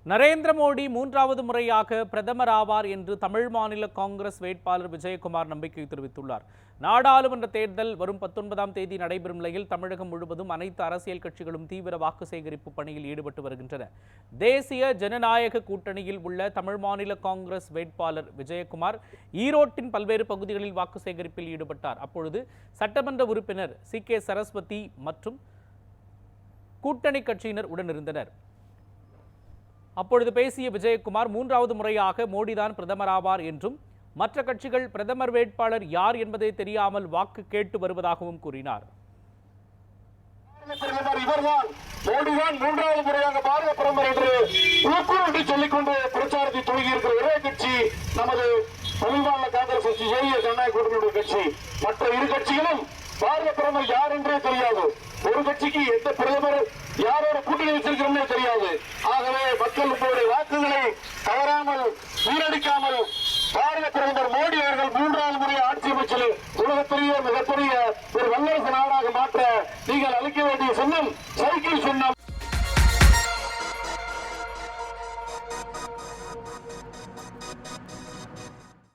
நரேந்திர மோடி மூன்றாவது முறையாக பிரதமர் ஆவார் என்று தமிழ் மாநில காங்கிரஸ் வேட்பாளர் விஜயகுமார் நம்பிக்கை தெரிவித்துள்ளார். நாடாளுமன்ற தேர்தல் வரும் 19ஆம் தேதி நடைபெறும் நிலையில் தமிழகம் முழுவதும் அனைத்து அரசியல் கட்சிகளும் தீவிர வாக்கு சேகரிப்பு பணியில் ஈடுபட்டு வருகின்றன. தேசிய ஜனநாயக கூட்டணியில் உள்ள தமிழ் மாநில காங்கிரஸ் வேட்பாளர் விஜயகுமார் ஈரோட்டின் பல்வேறு பகுதிகளில் வாக்கு சேகரிப்பில் ஈடுபட்டார். அப்பொழுது சட்டமன்ற உறுப்பினர் சி.கே. சரஸ்வதி மற்றும் கூட்டணி கட்சியினர் உடனிருந்தனர். அப்பொழுது பேசிய விஜயகுமார் மூன்றாவது முறையாக மோடிதான் பிரதமர் ஆவார் என்றும் மற்ற கட்சிகள் பிரதமர் வேட்பாளர் யார் என்பதை தெரியாமல் வாக்கு கேட்டு வருவதாகவும் கூறினார். இவர்தான் மோடிதான் மூன்றாவது முறையாக பாரத பிரதமர் என்று சொல்லிக்கொண்டு பிரச்சாரத்தை தொடங்கியிருக்கிற ஒரே கட்சி நமது தமிழ்நாடு காங்கிரஸ் கட்சி, தேசிய ஜனநாயக கூட்டணியுடைய கட்சி. மற்ற இரு கட்சிகளும் பாரத பிரதமர் யார் என்றே தெரியாது. ஒரு கட்சிக்கு எந்த பிரதமர் யாரோட கூட்டணி வச்சிருக்கிறோம்னே தெரியாது. ஆகவே மக்கள் உங்களுடைய வாக்குகளை தவறாமல் வீணடிக்காமல் பாரத பிரதமர் மோடி அவர்கள் மூன்றாவது முறை ஆட்சி அமைச்சர் உலகத்திலேயே மிகப்பெரிய ஒரு வல்லரசு நாடாக மாற்ற நீங்கள் அளிக்க வேண்டிய